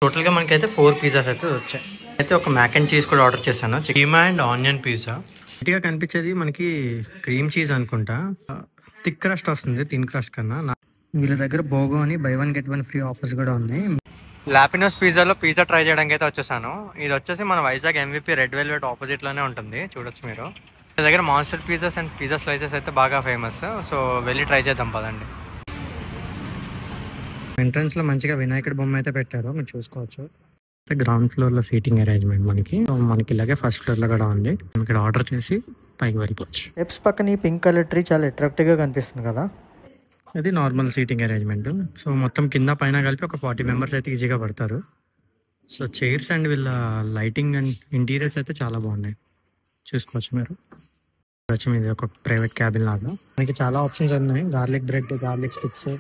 టోటల్గా మనకైతే 4 పిజ్జాస్ అయితే వచ్చాయి. అయితే ఒక మ్యాక్ అండ్ చీజ్ కూడా ఆర్డర్ చేశాను, కీమా అండ్ ఆనియన్ పిజ్జా. నీట్గా కనిపించేది మనకి క్రీమ్ చీజ్ అనుకుంటా, థిక్ క్రస్ట్ వస్తుంది థిన్ క్రస్ట్ కన్నా. వీళ్ళ దగ్గర బోగో అని బై 1 గెట్ 1 ఫ్రీ ఆఫర్స్ కూడా ఉన్నాయి. లాపినోస్ పిజ్జాలో పిజ్జా ట్రై చేయడానికి అయితే వచ్చేసాను. ఇది వచ్చేసి మన Vizag MVP red velvet opposite లోనే ఉంటుంది, చూడొచ్చు మీరు. వీళ్ళ దగ్గర monster pizzas and pizza slices అయితే బాగా ఫేమస్. సో వెళ్ళి ట్రై చేద్దాం పదండి. ఎంట్రన్స్ లో మంచిగా వినాయకుడి బొమ్మ అయితే పెట్టారు, మీరు చూసుకోవచ్చు. గ్రౌండ్ ఫ్లోర్ లో సీటింగ్ అరేంజ్మెంట్ మనకి ఇలాగే ఫస్ట్ ఫ్లోర్ లో కూడా ఉంది. ఇక్కడ ఆర్డర్ చేసి పైకి వెళ్ళిపోవచ్చు. స్టెప్స్ పక్కన ఈ పింక్ కలర్ ట్రీ చాలా అట్రాక్టివ్ గా కనిపిస్తుంది కదా. ఇది నార్మల్ సీటింగ్ అరేంజ్మెంట్. సో మొత్తం కింద పైన కలిపి ఒక 40 మెంబర్స్ అయితే ఈజీగా పడతారు. సో చైర్స్ అండ్ వీళ్ళ లైటింగ్ అండ్ ఇంటీరియర్స్ అయితే చాలా బాగున్నాయి, చూసుకోవచ్చు మీరు. ఇది ఒక ప్రైవేట్ క్యాబిన్ లాగా. మనకి చాలా ఆప్షన్స్ ఉన్నాయి, garlic bread, garlic sticks,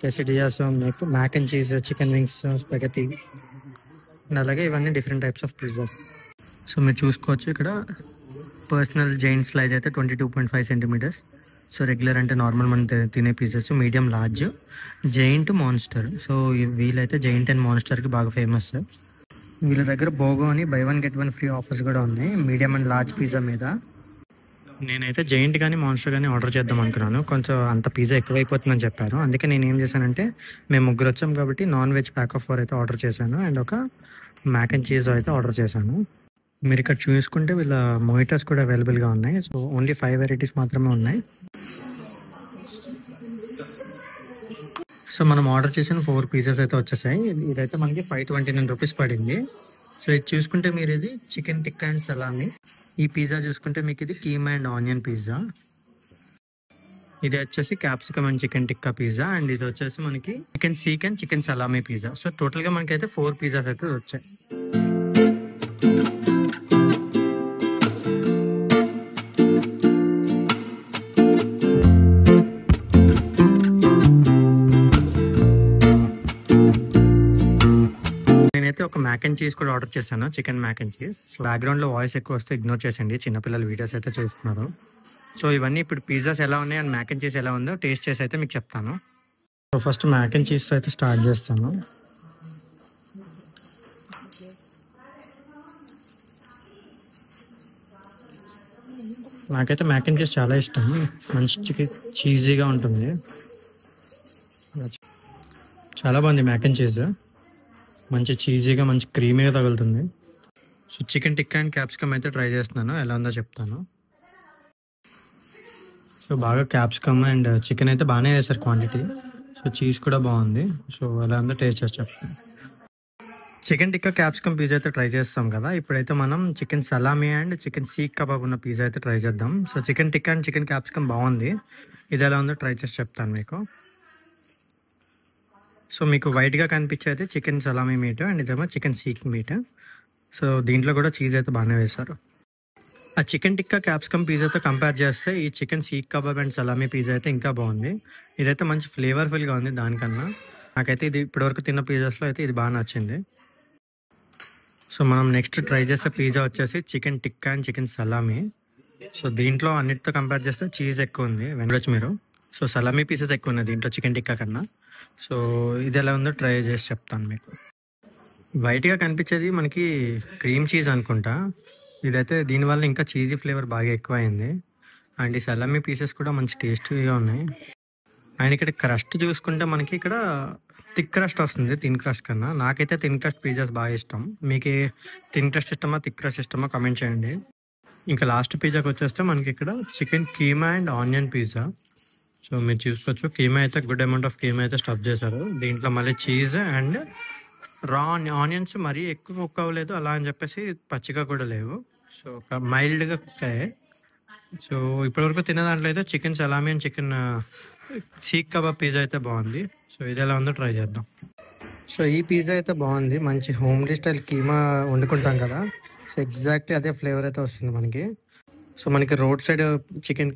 quesadillas, mac and cheese, chicken wings, spaghetti, అలాగే ఇవన్నీ different types of pizzas. So మీరు చూసుకోవచ్చు ఇక్కడ పర్సనల్ జైంట్ స్లైజ్ అయితే 22.5 సెంటీమీటర్స్. సో రెగ్యులర్ అంటే నార్మల్ మనం తినే pizzas, medium, large, giant, monster. So వీళ్ళైతే జైంట్ అండ్ మాన్స్టర్కి బాగా ఫేమస్. వీళ్ళ దగ్గర బోగో అని బై 1 గెట్ 1 ఫ్రీ ఆఫర్స్ కూడా ఉన్నాయి మీడియం అండ్ లార్జ్ పిజ్జా మీద. నేనైతే జైంట్ కానీ మాన్స్టర్ కానీ ఆర్డర్ చేద్దాం అనుకున్నాను, కొంచెం అంత పిజ్జా ఎక్కువైపోతుందని చెప్పారు. అందుకే నేను ఏం చేశానంటే, మేము ముగ్గురు వచ్చాం కాబట్టి నాన్ వెజ్ ప్యాక్ ఆఫ్ 4 అయితే ఆర్డర్ చేశాను అండ్ ఒక మ్యాక్ అండ్ చీజ్ అయితే ఆర్డర్ చేశాను. మీరు ఇక్కడ చూసుకుంటే వీళ్ళ మొయిటోస్ కూడా అవైలబుల్గా ఉన్నాయి. సో ఓన్లీ 5 వెరైటీస్ మాత్రమే ఉన్నాయి. సో మనం ఆర్డర్ చేసిన 4 పీసెస్ అయితే వచ్చేసాయి. ఇదైతే మనకి 529 రూపీస్ పడింది. సో ఇది చూసుకుంటే మీరు ఇది చికెన్ టిక్కా అండ్ సలామీ. ఈ పిజ్జా చూసుకుంటే మీకు ఇది కీమా అండ్ ఆనియన్ పిజ్జా. ఇది వచ్చేసి capsicum and chicken tikka pizza. And ఇది వచ్చేసి మనకి chicken seekh and chicken salami pizza. So టోటల్గా మనకి అయితే 4 పిజ్జాస్ అయితే వచ్చాయి. నేనైతే ఒక మ్యాక్ అండ్ చీజ్ కూడా ఆర్డర్ చేశాను, chicken mac and cheese. So బ్యాక్గ్రౌండ్లో వాయిస్ ఎక్కువ వస్తే ఇగ్నోర్ చేసండి, చిన్నపిల్లల వీడియోస్ అయితే చూస్తున్నారు. సో ఇవన్నీ ఇప్పుడు పిజ్జాస్ ఎలా ఉన్నాయి అండ్ మ్యాక్ అండ్ చీజ్ ఎలా ఉందో టేస్ట్ చేసి అయితే మీకు చెప్తాను. సో ఫస్ట్ మ్యాక్ అండ్ చీజ్తో అయితే స్టార్ట్ చేస్తాను. నాకైతే మ్యాక్ అండ్ చీజ్ చాలా ఇష్టం, మంచి చీజీగా ఉంటుంది, చాలా బాగుంది మ్యాక్ అండ్ చీజ్. మంచి చీజీగా మంచి క్రీమీగా తగులుతుంది. So chicken tikka and capsicum అయితే ట్రై చేస్తున్నాను, ఎలా ఉందో చెప్తాను. సో బాగా క్యాప్సికమ్ అండ్ చికెన్ అయితే బాగానే వేశారు క్వాంటిటీ. సో చీజ్ కూడా బాగుంది. సో ఎలా ఉందో టేస్ట్ చేసి చెప్తాను. చికెన్ టిక్కా క్యాప్సికమ్ పిజ్జా అయితే ట్రై చేస్తాం కదా, ఇప్పుడైతే మనం chicken salami and chicken seekh kebab ఉన్న పిజ్జా అయితే ట్రై చేద్దాం. So chicken tikka and chicken capsicum బాగుంది, ఇది ఎలా ఉందో ట్రై చేసి చెప్తాను మీకు. సో మీకు వైట్గా కనిపించేది చికెన్ సలామీ మీట్ అండ్ ఇదేమో చికెన్ సీక్ మీట్. సో దీంట్లో కూడా చీజ్ అయితే బాగానే వేశారు. ఆ చికెన్ టిక్కా క్యాప్సికమ్ పిజ్జాతో కంపేర్ చేస్తే ఈ chicken seekh kebab and salami pizza అయితే ఇంకా బాగుంది. ఇదైతే మంచి ఫ్లేవర్ఫుల్గా ఉంది దానికన్నా. నాకైతే ఇది ఇప్పటివరకు తిన్న పిజ్జాస్లో అయితే ఇది బాగా నచ్చింది. సో మనం నెక్స్ట్ ట్రై చేసే పిజ్జా వచ్చేసి chicken tikka and chicken salami. So దీంట్లో అన్నిటితో కంపేర్ చేస్తే చీజ్ ఎక్కువ ఉంది, వెనకొచ్చి మీరు. సో సలామీ పీసెస్ ఎక్కువ ఉన్నాయి దీంట్లో చికెన్ టిక్కా కన్నా. సో ఇది ఎలా ఉందో ట్రై చేసి చెప్తాను మీకు. వైట్గా కనిపించేది మనకి క్రీమ్ చీజ్ అనుకుంటా, ఇదైతే దీనివల్ల ఇంకా చీజీ ఫ్లేవర్ బాగా ఎక్కువ అయింది. అండ్ ఈ సలామీ పీసెస్ కూడా మంచి టేస్టీగా ఉన్నాయి. అండ్ ఇక్కడ క్రస్ట్ చూసుకుంటే మనకి ఇక్కడ థిక్ క్రస్ట్ వస్తుంది థిన్ క్రస్ట్ కన్నా. నాకైతే థిన్ క్రస్ట్ పిజ్జాస్ బాగా ఇష్టం. మీకు థిన్ క్రస్ట్ ఇష్టమా థిక్ క్రస్ట్ ఇష్టమా కమెంట్ చేయండి. ఇంకా లాస్ట్ పిజ్జాకి వచ్చేస్తే మనకి ఇక్కడ chicken keema and onion pizza. So మీరు చూసుకోవచ్చు, కీమా అయితే గుడ్ అమౌంట్ ఆఫ్ కీమా అయితే స్టఫ్ చేశారు. దీంట్లో మళ్ళీ చీజ్ అండ్ రా ఆనియన్స్ మరీ ఎక్కువ కుక్ అవ్వలేదు, అలా అని చెప్పేసి పచ్చిగా కూడా లేవు. సో ఒక మైల్డ్గా కుక్ అయ్యాయి. సో ఇప్పటివరకు తినే దాంట్లో అయితే chicken salami and chicken seekh kebab pizza అయితే బాగుంది. సో ఇది ఎలా ఉందో ట్రై చేద్దాం. సో ఈ పిజ్జా అయితే బాగుంది, మంచి హోమ్లీ స్టైల్ కీమా వండుకుంటాం కదా, సో ఎగ్జాక్ట్లీ అదే ఫ్లేవర్ అయితే వస్తుంది మనకి. సో మనకి రోడ్ సైడ్ చికెన్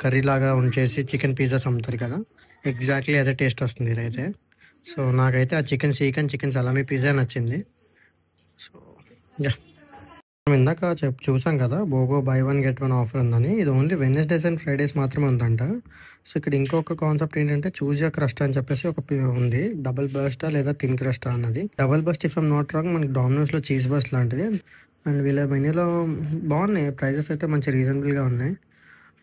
కర్రీ లాగా ఉంచేసి చికెన్ పిజ్జాస్ అమ్ముతారు కదా, ఎగ్జాక్ట్లీ అదే టేస్ట్ వస్తుంది ఇదైతే. సో నాకైతే ఆ chicken seekh and chicken salami pizza నచ్చింది. So yeah. మనం ఇందాక చూసాం కదా BOGO buy one get one offer ఉందని. ఇది ఓన్లీ వెడ్నెస్డేస్ అండ్ ఫ్రైడేస్ మాత్రమే ఉందంట. సో ఇక్కడ ఇంకొక కాన్సెప్ట్ ఏంటంటే చూజ్ యువర్ క్రస్ట్ అని చెప్పేసి ఉంది. డబుల్ బర్స్టా లేదా థిన్ క్రస్టా అన్నది. Double burst if I'm not wrong మనకి డామినోస్లో చీజ్ బర్స్ట్ లాంటిది. అండ్ వీళ్ళ మెనూలో బాగున్నాయి, ప్రైజెస్ అయితే మంచి రీజనబుల్గా ఉన్నాయి.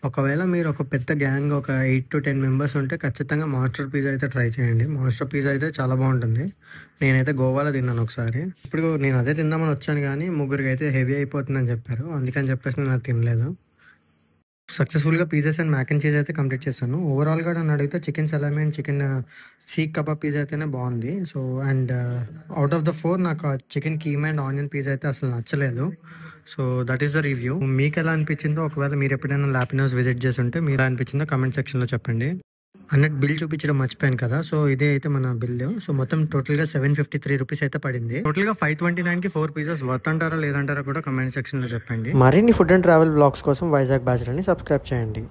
ఒకవేళ మీరు ఒక పెద్ద గ్యాంగ్ ఒక 8 to 10 మెంబర్స్ ఉంటే ఖచ్చితంగా మాస్టర్ పిజ్జా అయితే ట్రై చేయండి. మాస్టర్ పిజ్జా అయితే చాలా బాగుంటుంది. నేనైతే గోవాలో తిన్నాను ఒకసారి. ఇప్పుడు నేను అదే తిందామని వచ్చాను కానీ ముగ్గురికి అయితే హెవీ అయిపోతుందని చెప్పారు. అందుకని చెప్పేసి నేను అది తినలేదు. సక్సెస్ఫుల్గా pizzas and mac and cheese అయితే కంప్లీట్ చేశాను. ఓవరాల్గా నన్ను అడిగితే chicken salami and chicken seekh kebab pizza అయితేనే బాగుంది. So and out of the 4 నాకు chicken keema and onion pizza అయితే అసలు నచ్చలేదు. So that is the review. మీకు ఎలా అనిపించిందో, ఒకవేళ మీరు ఎప్పుడైనా లాపినోస్ విజిట్ చేసి ఉంటే మీరు ఎలా అనిపించిందో కమెంట్ సెక్షన్లో చెప్పండి. అన్నట్టు బిల్ చూపించడం మర్చిపోయాను కదా. సో ఇదే అయితే మన బిల్. సో మొత్తం టోటల్గా 753 రూపీస్ అయితే పడింది. టోటల్గా 529కి 4 పిజ్జాస్ వర్త్ అంటారా లేదంటారా కూడా కమెంట్ సెక్షన్లో చెప్పండి. మరిన్ని ఫుడ్ అండ్ ట్రావెల్ బ్లాగ్స్ కోసం వైజాగ్ బ్యాచిలర్ని సబ్స్క్రైబ్ చేయండి.